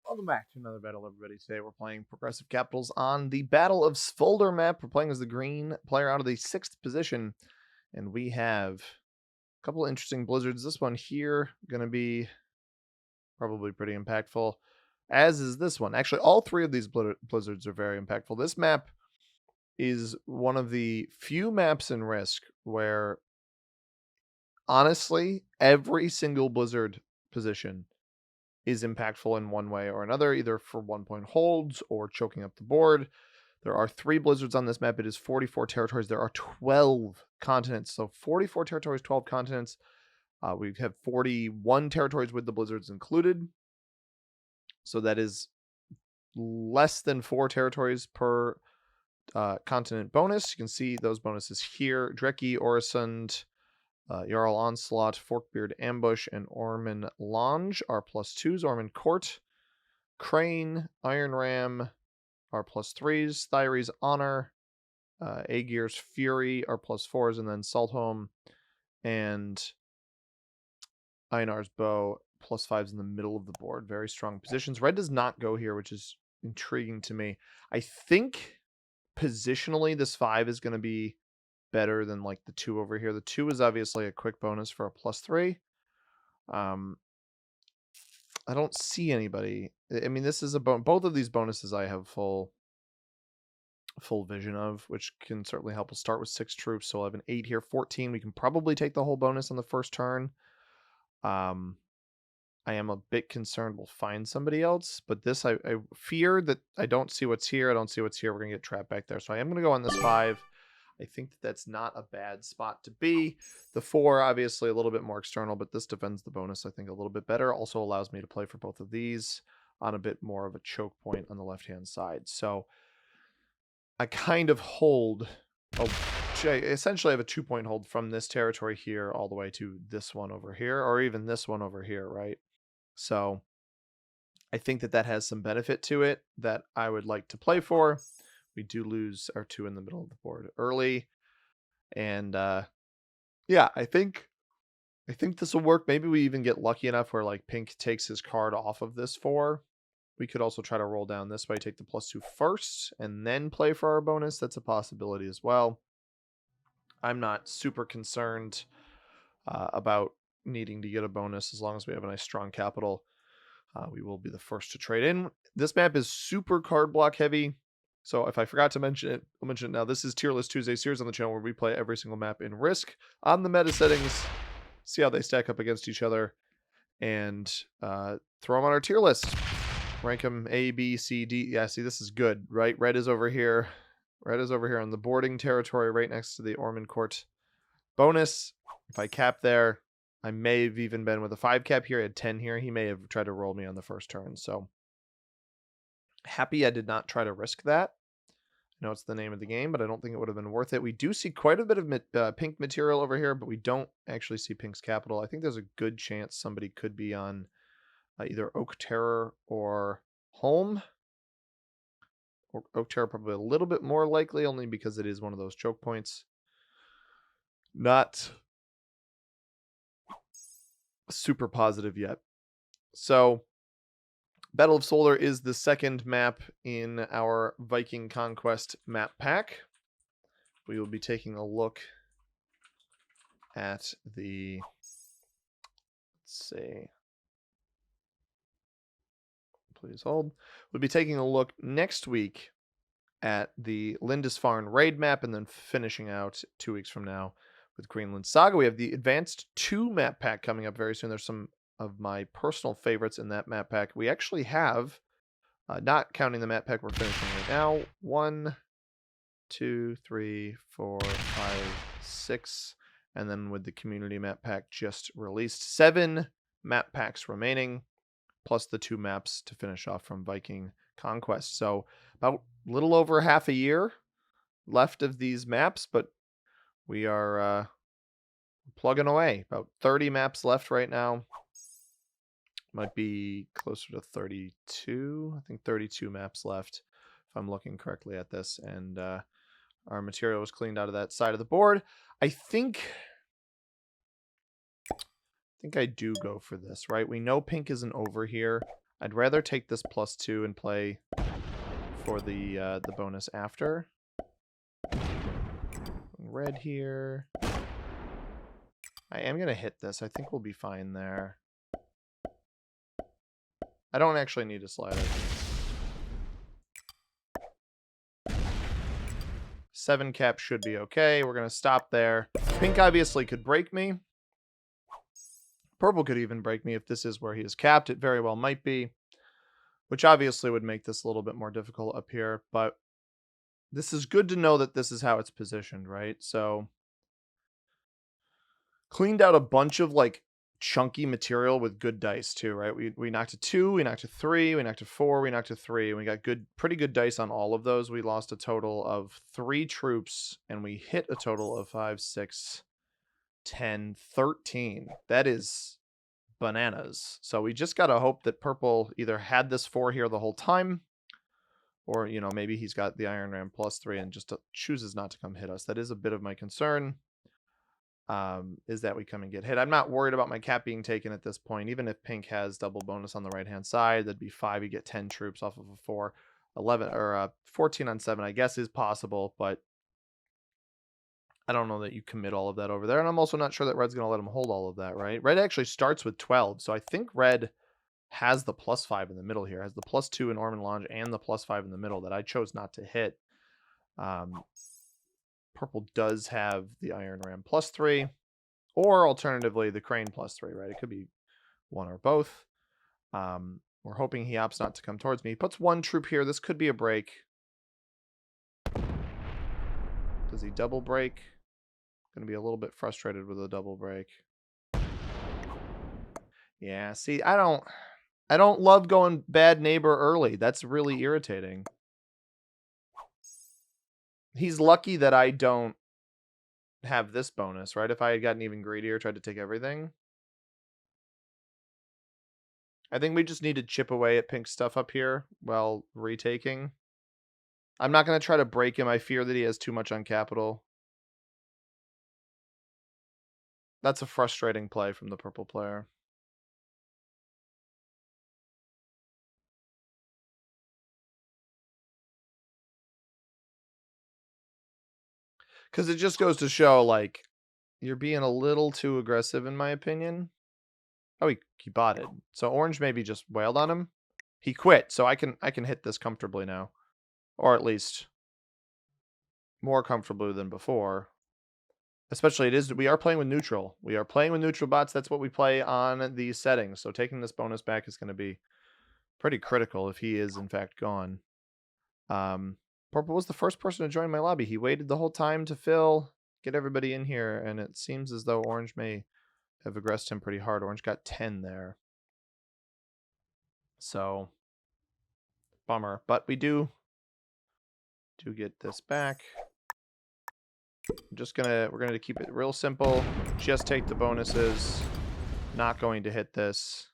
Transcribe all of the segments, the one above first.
Welcome back to another battle, everybody. Today we're playing Progressive Capitals on the Battle of Svolder map. We're playing as the green player out of the 6th position, and we have a couple of interesting blizzards. This one here going to be probably pretty impactful, as is this one. Actually, all three of these blizzards are very impactful. This map is one of the few maps in Risk where, honestly, every single blizzard position is impactful in one way or another, either for 1-point holds or choking up the board. There are 3 blizzards on this map. It is 44 territories. There are 12 continents. So 44 territories, 12 continents. We have 41 territories with the blizzards included. So that is less than 4 territories per continent bonus. You can see those bonuses here. Dreki, Oresund, Jarl Onslaught, Forkbeard Ambush, and Orman Lange are +2s. Orman Court, Crane, Iron Ram are +3s. Thyres Honor, Aegir's Fury are +4s, and then Saltholm and Einar's Bow +5s in the middle of the board. Very strong positions. Red does not go here, which is intriguing to me. I think positionally this 5 is going to be better than like the 2 over here. The 2 is obviously a quick bonus for a +3. I don't see anybody. I mean, this is both of these bonuses I have full vision of, which can certainly help us start with 6 troops. So I'll have an 8 here, 14. We can probably take the whole bonus on the first turn. I am a bit concerned we'll find somebody else, but this I fear that I don't see what's here. I don't see what's here. We're gonna get trapped back there. So I am gonna go on this 5. I think that's not a bad spot to be. The 4, obviously a little bit more external, but this defends the bonus, I think, a little bit better. Also allows me to play for both of these on a bit more of a choke point on the left-hand side. So I kind of hold, essentially I have a 2-point hold from this territory here all the way to this one over here, or even this one over here, right? So I think that has some benefit to it that I would like to play for. We do lose our 2 in the middle of the board early. And yeah, I think this will work. Maybe we even get lucky enough where like pink takes his card off of this 4. We could also try to roll down this way, take the +2 first, and then play for our bonus. That's a possibility as well. I'm not super concerned about needing to get a bonus as long as we have a nice strong capital. We will be the first to trade in. This map is super card block heavy. So if I forgot to mention it, I'll mention it now. This is Tier List Tuesday series on the channel where we play every single map in Risk on the meta settings, see how they stack up against each other, and throw them on our tier list. Rank them A, B, C, D. Yeah, see, this is good, right? Red is over here. Red is over here on the boarding territory right next to the Orman Court bonus. If I cap there, I may have even been with a 5 cap here. I had 10 here. He may have tried to roll me on the first turn. So happy I did not try to risk that. I know it's the name of the game, but I don't think it would have been worth it. We do see quite a bit of pink material over here, but we don't actually see pink's capital. I think there's a good chance somebody could be on either Oak Terror or Home. Or Oak Terror probably a little bit more likely, only because it is one of those choke points. Not super positive yet. So Battle of Svolder is the second map in our Viking Conquest map pack. We will be taking a look at the, let's see, please hold. We'll be taking a look next week at the Lindisfarne raid map and then finishing out 2 weeks from now with Greenland Saga. We have the Advanced 2 map pack coming up very soon. There's some of my personal favorites in that map pack. We actually have, not counting the map pack we're finishing right now, 1, 2, 3, 4, 5, 6, and then with the community map pack just released, 7 map packs remaining, plus the 2 maps to finish off from Viking Conquest. So about a little over half a year left of these maps, but we are plugging away. About 30 maps left right now. Might be closer to 32. I think 32 maps left, if I'm looking correctly at this. And our material was cleaned out of that side of the board. I think I do go for this, right? We know pink isn't over here. I'd rather take this +2 and play for the bonus after. Red here. I am gonna hit this. I think we'll be fine there. I don't actually need a slider. 7 cap should be okay. We're gonna stop there. Pink obviously could break me. Purple could even break me if this is where he is capped. It very well might be, which obviously would make this a little bit more difficult up here, but this is good to know that this is how it's positioned, right? So cleaned out a bunch of like chunky material with good dice too, right? We knocked a 2, we knocked a 3, we knocked a 4, we knocked a 3, and we got pretty good dice on all of those. We lost a total of 3 troops, and we hit a total of 5, 6, 10, 13. That is bananas. So we just gotta hope that purple either had this 4 here the whole time, or, you know, maybe he's got the Iron Ram +3 and just chooses not to come hit us. That is a bit of my concern. Is that we come and get hit. I'm not worried about my cap being taken at this point. Even if pink has double bonus on the right-hand side, that'd be 5. You get 10 troops off of a 4. 11 or 14 on 7, I guess, is possible, but I don't know that you commit all of that over there. And I'm also not sure that red's going to let him hold all of that, right? Red actually starts with 12, so I think red has the +5 in the middle here, has the +2 in Ormond Lounge and the +5 in the middle that I chose not to hit. Purple does have the Iron Ram +3, or alternatively the Crane +3, right? It could be one or both. We're hoping he opts not to come towards me. He puts 1 troop here. This could be a break. Does he double break? Going to be a little bit frustrated with a double break. Yeah, see, I don't love going bad neighbor early. That's really irritating. He's lucky that I don't have this bonus, right? If I had gotten even greedier, tried to take everything. I think we just need to chip away at pink stuff up here while retaking. I'm not going to try to break him. I fear that he has too much on capital. That's a frustrating play from the purple player. Because it just goes to show, like, you're being a little too aggressive, in my opinion. Oh, he botted. So orange maybe just wailed on him. He quit, so I can hit this comfortably now. Or at least more comfortably than before. Especially we are playing with neutral. We are playing with neutral bots. That's what we play on these settings. So taking this bonus back is going to be pretty critical if he is, in fact, gone. Purple was the first person to join my lobby. He waited the whole time to get everybody in here, and it seems as though orange may have aggressed him pretty hard. Orange got 10 there. So, bummer. But we do get this back. We're gonna keep it real simple. Just take the bonuses. Not going to hit this.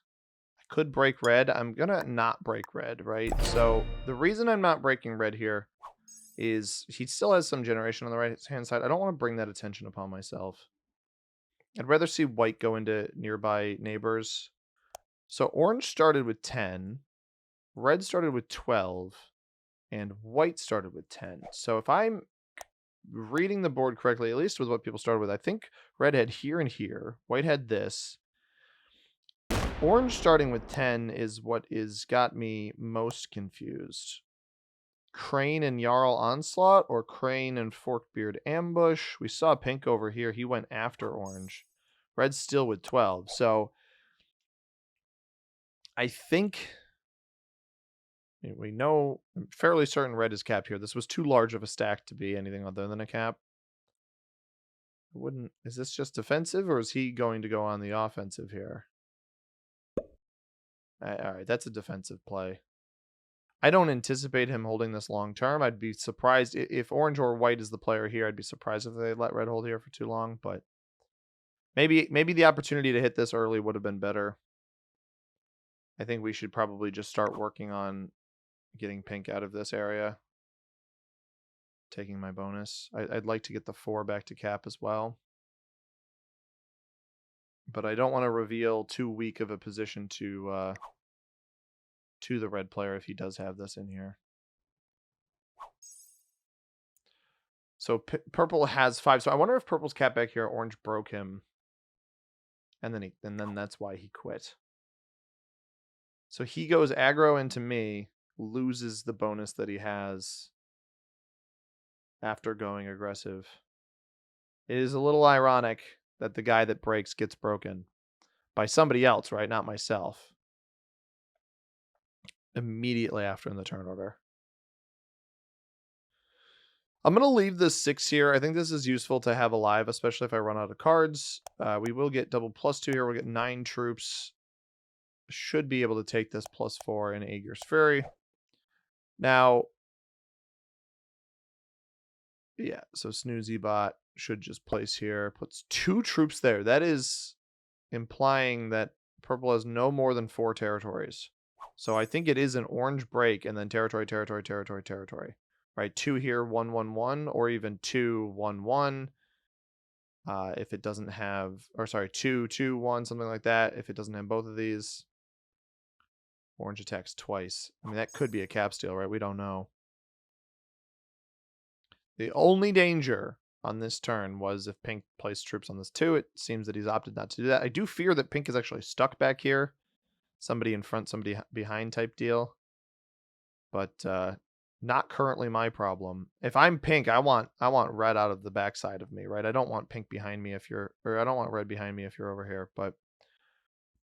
I could break red. I'm gonna not break red, right? So the reason I'm not breaking red here is he still has some generation on the right hand side. I don't want to bring that attention upon myself. I'd rather see white go into nearby neighbors. So orange started with 10, red started with 12, and white started with 10. So if I'm reading the board correctly, at least with what people started with, I think red had here and here, white had this. Orange starting with 10 is what got me most confused. Crane and Jarl Onslaught, or Crane and Forkbeard Ambush. We saw pink over here. He went after orange. Red's still with 12. So I think we know, I'm fairly certain red is capped here. This was too large of a stack to be anything other than a cap. Is this just defensive, or is he going to go on the offensive here? All right, that's a defensive play. I don't anticipate him holding this long term. I'd be surprised if orange or white is the player here. I'd be surprised if they let red hold here for too long, but maybe the opportunity to hit this early would have been better. I think we should probably just start working on getting pink out of this area. Taking my bonus. I'd like to get the 4 back to cap as well. But I don't want to reveal too weak of a position to to the red player if he does have this in here. So purple has 5. So I wonder if purple's cat back here, orange broke him. And then that's why he quit. So he goes aggro into me, loses the bonus that he has after going aggressive. It is a little ironic that the guy that breaks gets broken by somebody else, right? Not myself. Immediately after in the turn order. I'm going to leave this 6 here. I think this is useful to have alive, especially if I run out of cards. We will get double +2 here. We'll get 9 troops. Should be able to take this +4 in Aegir's Fury. Now, yeah, so Snoozy Bot should just place here. Puts 2 troops there. That is implying that purple has no more than 4 territories. So I think it is an orange break and then territory, territory, territory, territory. Right, 2 here, 1, 1, 1, or even 2, 1, 1. If it doesn't have, or sorry, 2, 2, 1, something like that. If it doesn't have both of these. Orange attacks twice. I mean, that could be a cap steal, right? We don't know. The only danger on this turn was if pink placed troops on this 2. It seems that he's opted not to do that. I do fear that pink is actually stuck back here. Somebody in front, somebody behind type deal. But not currently my problem. If I'm pink, I want red out of the backside of me, right? I don't want pink behind me if you're, or I don't want red behind me if you're over here, but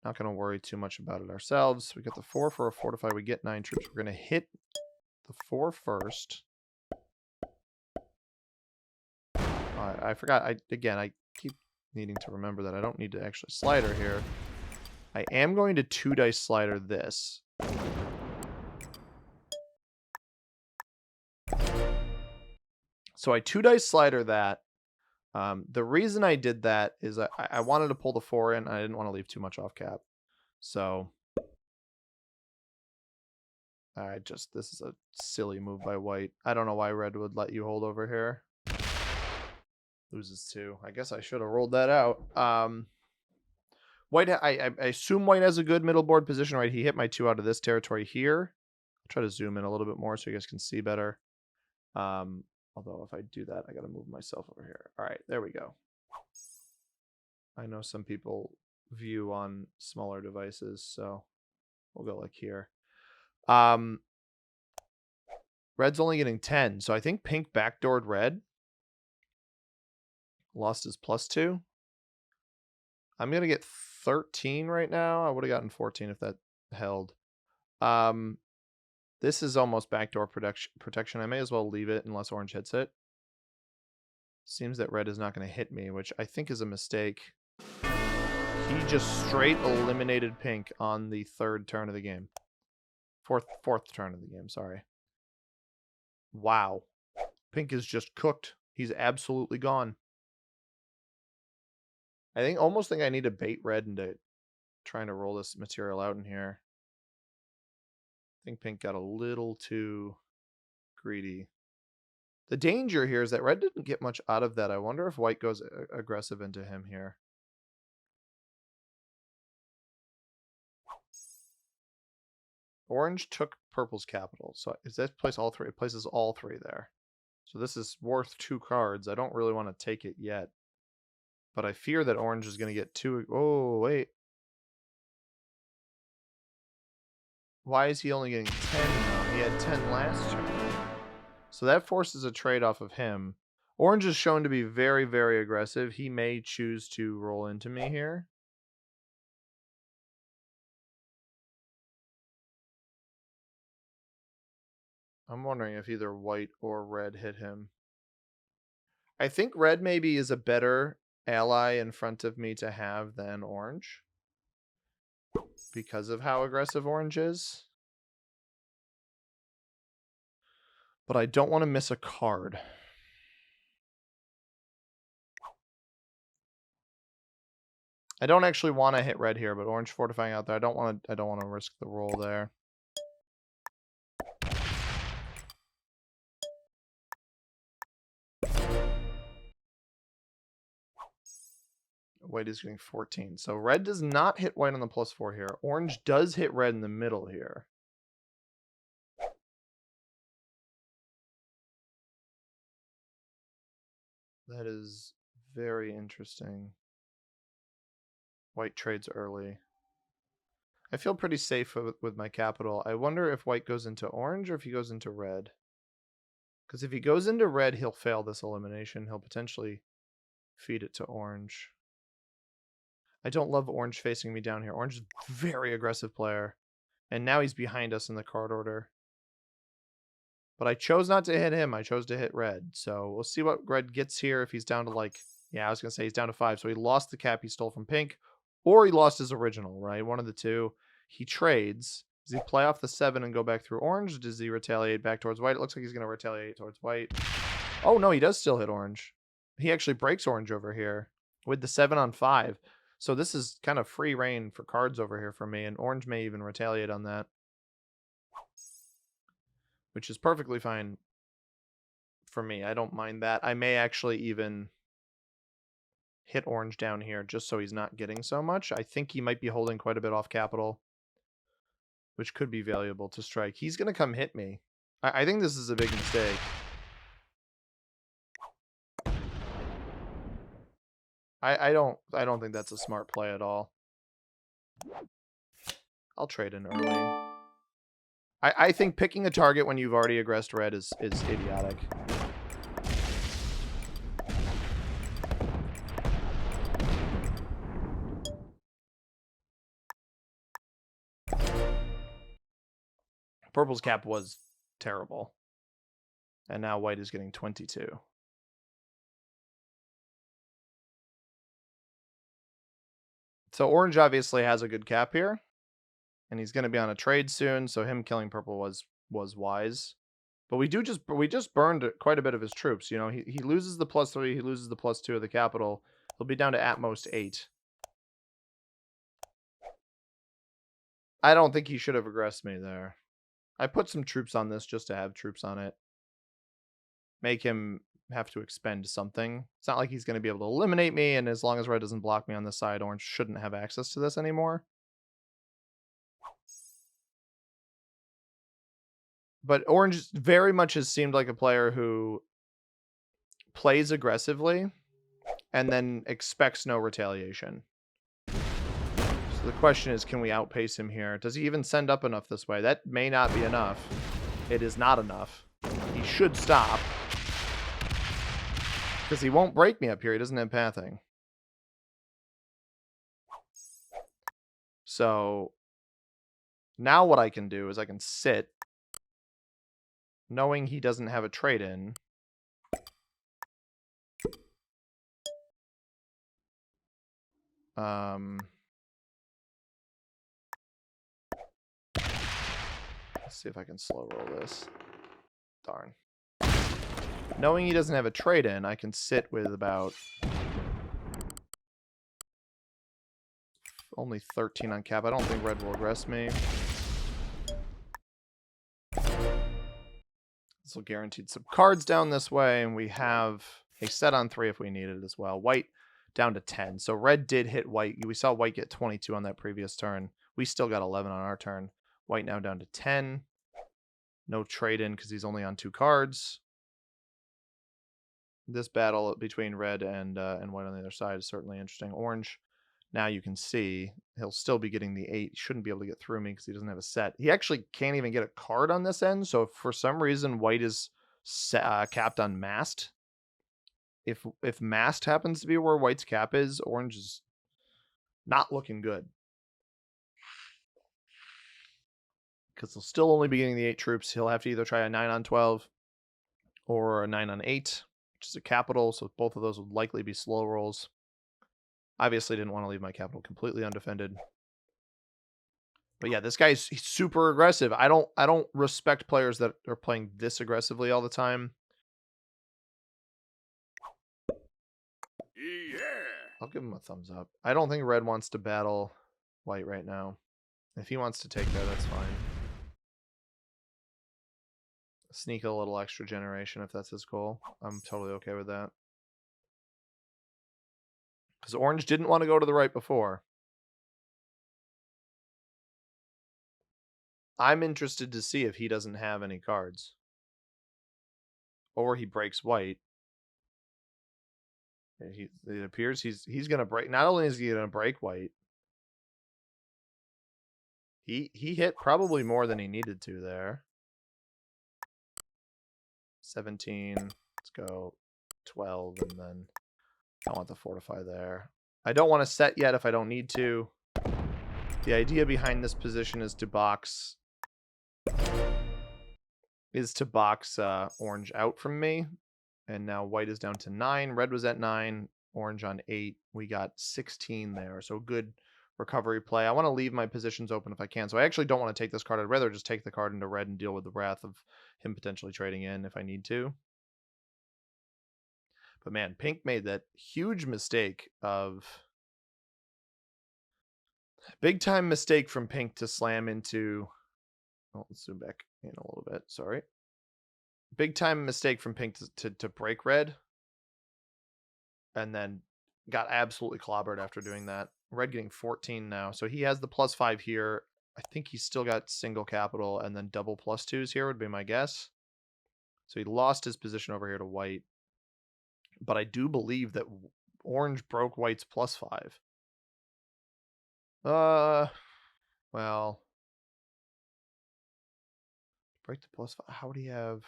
not going to worry too much about it ourselves. We got the 4 for a fortify. We get 9 troops. We're going to hit the 4 first. I forgot. I keep needing to remember that I don't need to actually slider here. I am going to 2 dice slider this. So I 2 dice slider that. The reason I did that is I wanted to pull the 4 in. I didn't want to leave too much off cap. So this is a silly move by white. I don't know why red would let you hold over here. Loses 2. I guess I should have rolled that out. White, I assume white has a good middle board position, right? He hit my 2 out of this territory here. I'll try to zoom in a little bit more so you guys can see better. Although if I do that, I got to move myself over here. All right, there we go. I know some people view on smaller devices, so we'll go like here. Red's only getting 10, so I think pink backdoored red. Lost his +2. I'm going to get 13 right now. I would have gotten 14 if that held. This is almost backdoor protection. I may as well leave it unless orange hits it. Seems that red is not going to hit me, which I think is a mistake. He just straight eliminated pink on the 3rd turn of the game. Fourth turn of the game, sorry. Wow. Pink is just cooked. He's absolutely gone. I almost think I need to bait red into trying to roll this material out in here. I think pink got a little too greedy. The danger here is that red didn't get much out of that. I wonder if white goes aggressive into him here. Orange took purple's capital. So is that place all 3? It places all 3 there. So this is worth 2 cards. I don't really want to take it yet. But I fear that orange is going to get 2. Oh, wait. Why is he only getting 10 now? He had 10 last turn. So that forces a trade off of him. Orange is shown to be very, very aggressive. He may choose to roll into me here. I'm wondering if either white or red hit him. I think red maybe is a better ally in front of me to have than orange because of how aggressive orange is. But I don't want to miss a card. I don't actually want to hit red here, but orange fortifying out there. I don't want to risk the roll there. White is getting 14. So red does not hit white on the +4 here. Orange does hit red in the middle here. That is very interesting. White trades early. I feel pretty safe with my capital. I wonder if white goes into orange or if he goes into red. Because if he goes into red, he'll fail this elimination. He'll potentially feed it to orange. I don't love orange facing me down here. Orange is a very aggressive player. And now he's behind us in the card order. But I chose not to hit him. I chose to hit red. So we'll see what red gets here if he's down to like... Yeah, I was going to say he's down to 5. So he lost the cap he stole from pink. Or he lost his original, right? One of the two. He trades. Does he play off the 7 and go back through orange? Or does he retaliate back towards white? It looks like he's going to retaliate towards white. Oh, no, he does still hit orange. He actually breaks orange over here with the 7 on 5. So this is kind of free reign for cards over here for me. And orange may even retaliate on that, which is perfectly fine for me. I don't mind that. I may actually even hit orange down here just so he's not getting so much. I think he might be holding quite a bit off capital, which could be valuable to strike. He's going to come hit me. I think this is a big mistake. I don't think that's a smart play at all. I'll trade in early. I think picking a target when you've already aggressed red is idiotic. Purple's cap was terrible. And now white is getting 22. So orange obviously has a good cap here. And he's going to be on a trade soon, so him killing purple was wise. But we just burned quite a bit of his troops. You know, he loses the +3, he loses the +2 of the capital. He'll be down to at most 8. I don't think he should have aggressed me there. I put some troops on this just to have troops on it. Make him have to expend something. It's not like he's going to be able to eliminate me, and as long as red doesn't block me on this side, orange shouldn't have access to this anymore. But orange very much has seemed like a player who plays aggressively and then expects no retaliation. So the question is, can we outpace him here? Does he even send up enough this way? That may not be enough. It is not enough. He should stop. Because he won't break me up here. He doesn't have pathing. So now what I can do is I can sit, knowing he doesn't have a trade-in. Let's see if I can slow roll this. Darn. Knowing he doesn't have a trade-in, I can sit with about only 13 on cap. I don't think red will aggress me. This will guarantee some cards down this way, and we have a set on 3 if we need it as well. White down to 10. So red did hit white. We saw white get 22 on that previous turn. We still got 11 on our turn. White now down to 10. No trade-in because he's only on 2 cards. This battle between red and white on the other side is certainly interesting. Orange, now you can see he'll still be getting the 8. He shouldn't be able to get through me because he doesn't have a set. He actually can't even get a card on this end. So if for some reason white is capped on masked, if masked happens to be where white's cap is, orange is not looking good. Because he'll still only be getting the 8 troops. He'll have to either try a 9 on 12 or a 9 on 8. Which is a capital, so both of those would likely be slow rolls. Obviously didn't want to leave my capital completely undefended. But yeah, this guy's he's super aggressive. I don't respect players that are playing this aggressively all the time. Yeah. I'll give him a thumbs up. I don't think red wants to battle white right now. If he wants to take that, that's fine. Sneak a little extra generation if that's his goal. I'm totally okay with that. Because orange didn't want to go to the right before. I'm interested to see if he doesn't have any cards. Or he breaks white. It appears he's gonna break. Not only is he gonna break white, he hit probably more than he needed to there. 17. Let's go 12, and then I want the fortify there. I don't want to set yet if I don't need to. The idea behind this position is to box orange out from me. And now white is down to 9. Red was at 9. Orange on 8. We got 16 there. So good recovery play. I want to leave my positions open if I can. So I actually don't want to take this card. I'd rather just take the card into red and deal with the wrath of him potentially trading in if I need to. But man, pink made that huge mistake of... Big time mistake from pink to slam into... Oh, let's zoom back in a little bit. Sorry. Big time mistake from pink to break red. And then got absolutely clobbered after doing that. Red getting 14 now. So he has the +5 here. I think he's still got single capital and then double +2s here would be my guess. So he lost his position over here to white. But I do believe that orange broke white's +5. Well, break the +5. How would he have...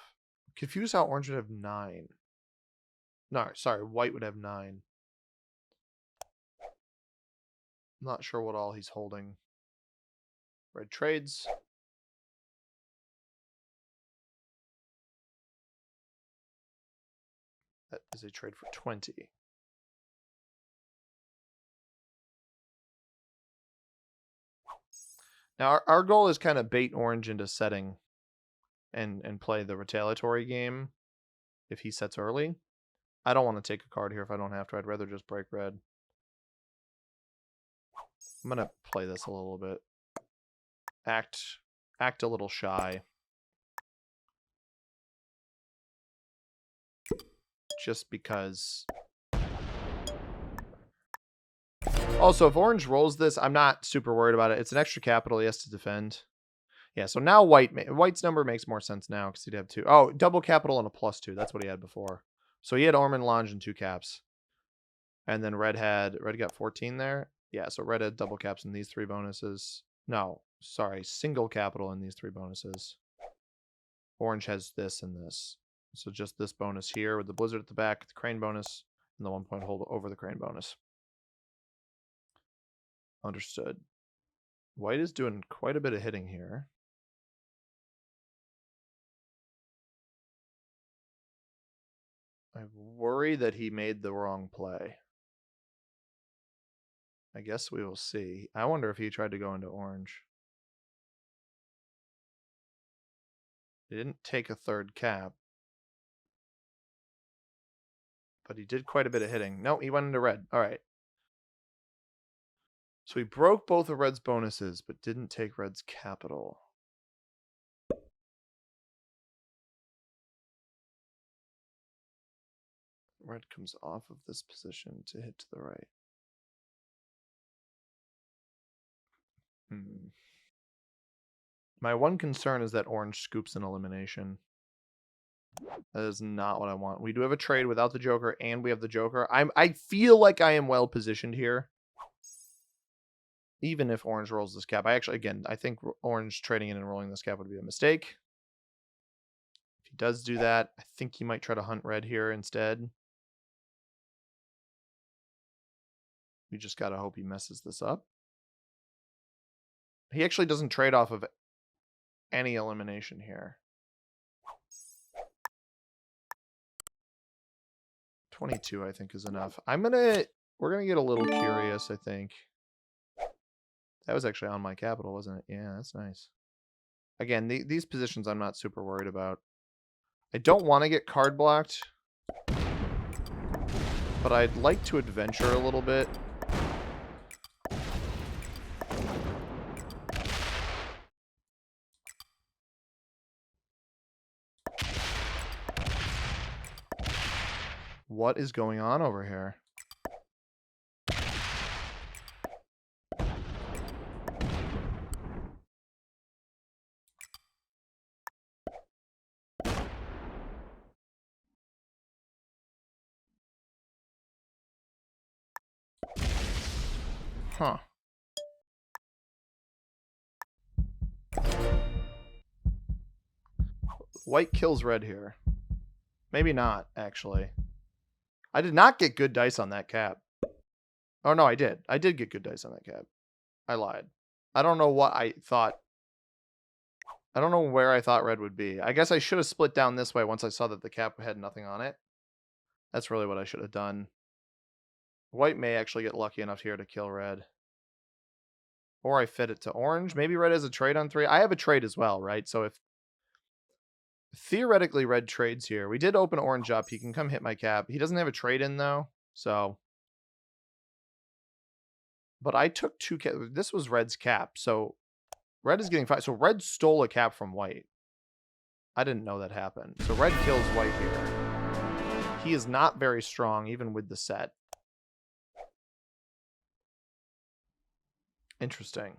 Confused how orange would have 9. No, sorry, white would have 9. Not sure what all he's holding. Red trades. That is a trade for 20. Now, our goal is kind of bait orange into setting and play the retaliatory game if he sets early. I don't want to take a card here if I don't have to. I'd rather just break red. I'm going to play this a little bit. Act a little shy. Just because... Also, if orange rolls this, I'm not super worried about it. It's an extra capital he has to defend. Yeah, so now white's number makes more sense now because he'd have 2. Oh, double capital and a +2. That's what he had before. So he had Ormond Lange and 2 caps. And then red got 14 there. Yeah, so red had double caps in these 3 bonuses. No, sorry, single capital in these 3 bonuses. Orange has this and this. So just this bonus here with the blizzard at the back, the crane bonus, and the 1 point hold over the crane bonus. Understood. White is doing quite a bit of hitting here. I worry that he made the wrong play. I guess we will see. I wonder if he tried to go into orange. He didn't take a 3rd cap. But he did quite a bit of hitting. No, he went into red. All right. So he broke both of red's bonuses, but didn't take red's capital. Red comes off of this position to hit to the right. My one concern is that orange scoops an elimination. That is not what I want. We do have a trade without the Joker, and we have the Joker. I feel like I am well positioned here. Even if orange rolls this cap. I think orange trading in and rolling this cap would be a mistake. If he does do that, I think he might try to hunt red here instead. We just gotta hope he messes this up. He actually doesn't trade off of any elimination here. 22, I think, is enough. We're gonna get a little curious, I think. That was actually on my capital, wasn't it? Yeah, that's nice. Again, these positions I'm not super worried about. I don't want to get card blocked, but I'd like to adventure a little bit. What is going on over here? Huh. White kills red here. Maybe not, actually. I did not get good dice on that cap. Oh, no, I did. I did get good dice on that cap. I lied. I don't know what I thought. I don't know where I thought red would be. I guess I should have split down this way once I saw that the cap had nothing on it. That's really what I should have done. White may actually get lucky enough here to kill red. Or I fed it to orange. Maybe red has a trade on 3. I have a trade as well, right? So if theoretically red trades here. We did open orange up. He can come hit my cap. He doesn't have a trade in though. So. But I took 2 cap. This was red's cap. So red is getting 5. So red stole a cap from white. I didn't know that happened. So red kills white here. He is not very strong even with the set. Interesting.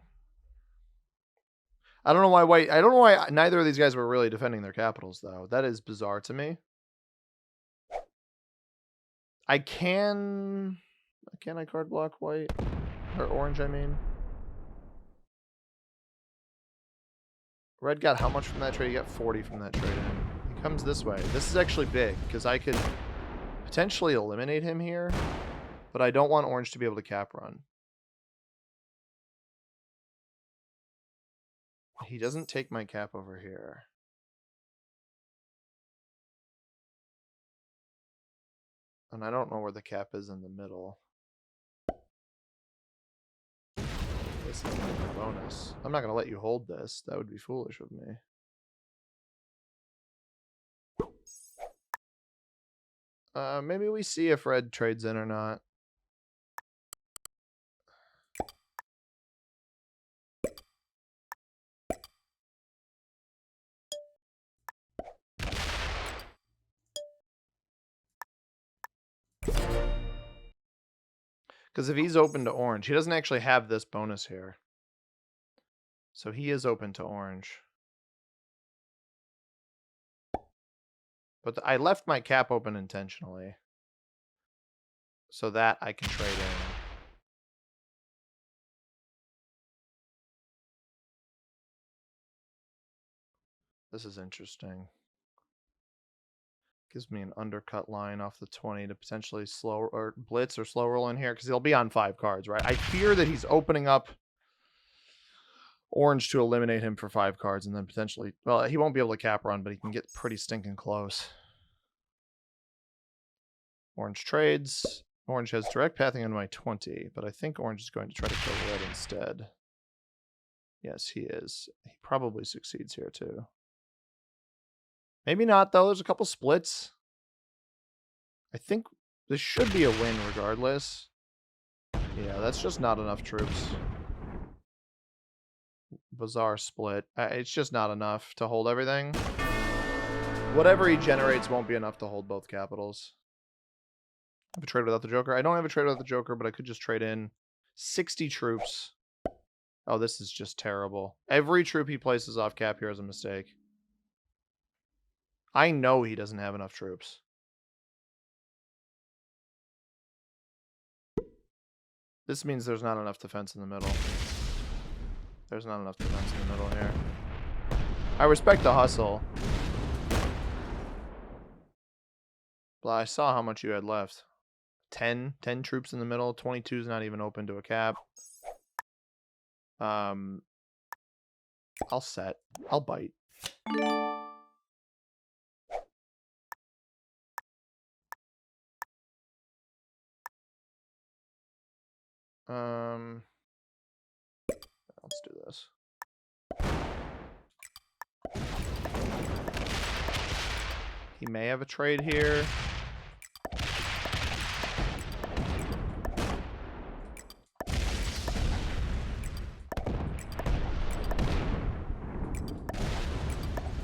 I don't know why white. I don't know why neither of these guys were really defending their capitals, though. That is bizarre to me. Can I card block white? Or orange, I mean. Red got how much from that trade? He got 40 from that trade in. He comes this way. This is actually big, because I could potentially eliminate him here. But I don't want orange to be able to cap run. He doesn't take my cap over here. And I don't know where the cap is in the middle. This is a bonus. I'm not going to let you hold this. That would be foolish of me. Maybe we see if red trades in or not. Because if he's open to orange, he doesn't actually have this bonus here. So he is open to orange. But I left my cap open intentionally. So that I can trade in. This is interesting. Gives me an undercut line off the 20 to potentially slow or blitz or slow roll in here because he'll be on 5 cards, right? I fear that he's opening up orange to eliminate him for 5 cards and then potentially, well, he won't be able to cap run, but he can get pretty stinking close. Orange trades. Orange has direct pathing on my 20, but I think orange is going to try to kill red instead. Yes, he is. He probably succeeds here too. Maybe not, though. There's a couple splits. I think this should be a win regardless. Yeah, that's just not enough troops. Bizarre split. It's just not enough to hold everything. Whatever he generates won't be enough to hold both capitals. I have a trade without the Joker. I don't have a trade without the Joker, but I could just trade in 60 troops. Oh, this is just terrible. Every troop he places off cap here is a mistake. I know he doesn't have enough troops. This means there's not enough defense in the middle. There's not enough defense in the middle here. I respect the hustle. But I saw how much you had left. 10 troops in the middle. 22 is not even open to a cap. I'll set. I'll bite. Let's do this. He may have a trade here.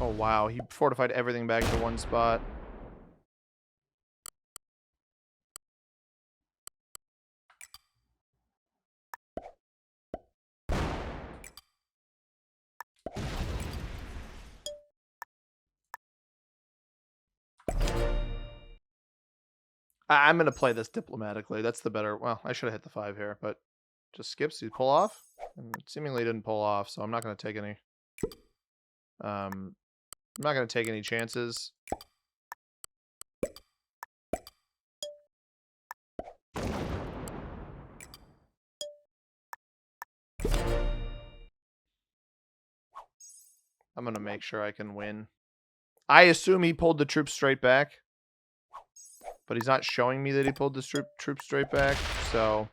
Oh wow, he fortified everything back to one spot. I'm going to play this diplomatically. That's the better... Well, I should have hit the 5 here, but Just skips. You pull off? And it seemingly didn't pull off, so I'm not going to take any. I'm not going to take any chances. I'm going to make sure I can win. I assume he pulled the troops straight back. But he's not showing me that he pulled the troops straight back, so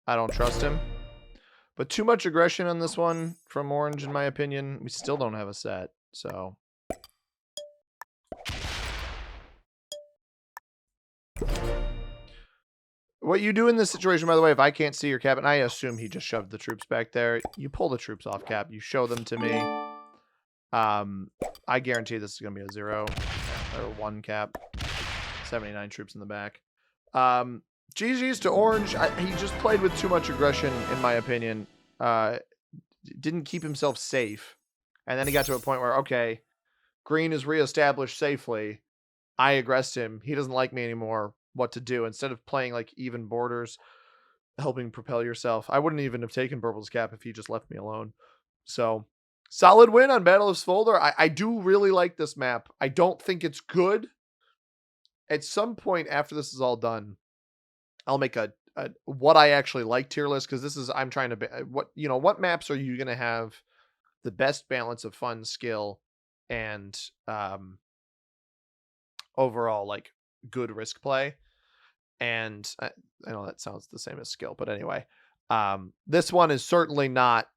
I don't trust him. But too much aggression on this one from Orange, in my opinion. We still don't have a set, so. What you do in this situation, by the way, if I can't see your cap, and I assume he just shoved the troops back there, you pull the troops off cap, you show them to me. I guarantee this is going to be a 0 or 1 cap. 79 troops in the back. GG's to Orange. He just played with too much aggression, in my opinion. Didn't keep himself safe. And then he got to a point where, okay, Green is reestablished safely. I aggressed him. He doesn't like me anymore. What to do? Instead of playing like even borders, helping propel yourself, I wouldn't even have taken Purple's cap if he just left me alone. So, solid win on Battle of Svolder. I do really like this map. I don't think it's good. At some point after this is all done, I'll make a what I actually like tier list, because this is, I'm trying to what maps are you going to have the best balance of fun, skill, and overall like good risk play. And I know that sounds the same as skill, but anyway, this one is certainly not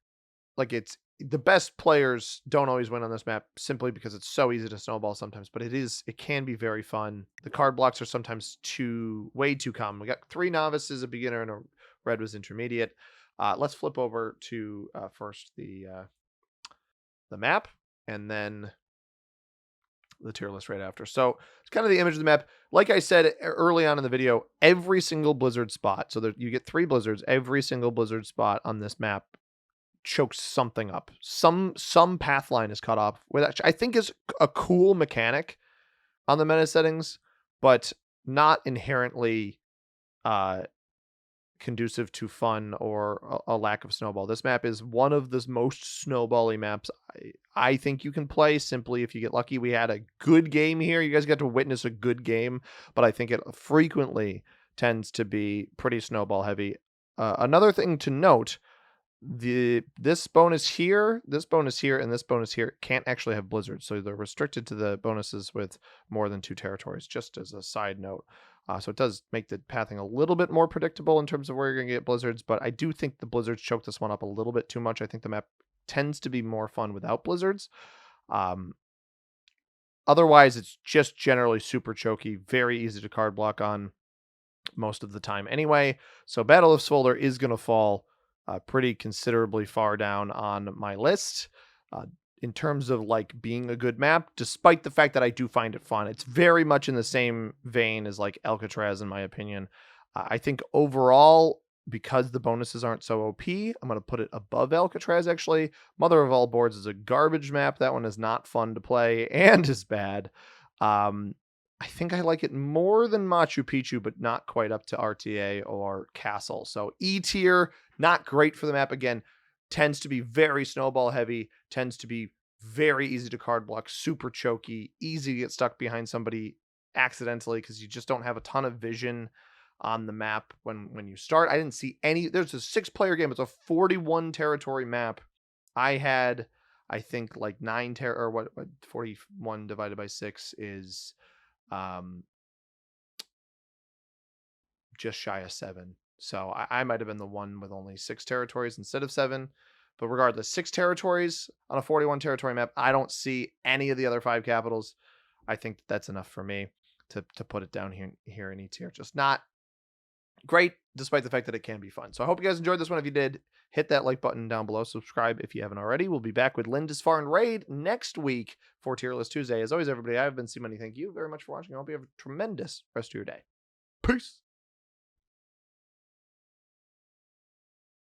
like it's the best players don't always win on this map simply because it's so easy to snowball sometimes, but it can be very fun. The card blocks are sometimes way too common. We got 3 novices, a beginner, and a red was intermediate. Let's flip over to first the map, and then the tier list right after. So it's kind of the image of the map. Like I said early on in the video, every single blizzard spot, so you get 3 blizzards, every single blizzard spot on this map chokes something up. Some path line is cut off, which I think is a cool mechanic on the meta settings, but not inherently conducive to fun or a lack of snowball. This map is one of the most snowbally maps I think you can play, simply if you get lucky. We had a good game here. You guys got to witness a good game, but I think it frequently tends to be pretty snowball heavy. Another thing to note, this bonus here, and this bonus here can't actually have blizzards, so they're restricted to the bonuses with more than 2 territories, just as a side note. So it does make the pathing a little bit more predictable in terms of where you're going to get blizzards, but I do think the blizzards choke this one up a little bit too much. I think the map tends to be more fun without blizzards. Otherwise, it's just generally super choky, very easy to card block on most of the time anyway. So Battle of Svolder is going to fall pretty considerably far down on my list in terms of like being a good map, despite the fact that I do find it fun. It's very much in the same vein as like Alcatraz, in my opinion. I think overall, because the bonuses aren't so OP, I'm going to put it above Alcatraz, actually. Mother of All Boards is a garbage map. That one is not fun to play and is bad. I think I like it more than Machu Picchu, but not quite up to RTA or Castle. So E tier, not great for the map. Again, tends to be very snowball heavy, tends to be very easy to card block, super choky, easy to get stuck behind somebody accidentally because you just don't have a ton of vision on the map when you start. I didn't see any. There's a 6-player game. It's a 41 territory map. I had, I think, like 9 or what 41 divided by 6 is just shy of 7. So I might have been the one with only 6 territories instead of 7. But regardless, 6 territories on a 41 territory map. I don't see any of the other 5 capitals. I think that's enough for me to put it down here in E tier. Just not great, despite the fact that it can be fun. So I hope you guys enjoyed this one. If you did, hit that like button down below. Subscribe if you haven't already. We'll be back with Lindisfarne and Raid next week for Tier List Tuesday. As always, everybody, I've been C-Money. Thank you very much for watching. I hope you have a tremendous rest of your day. Peace.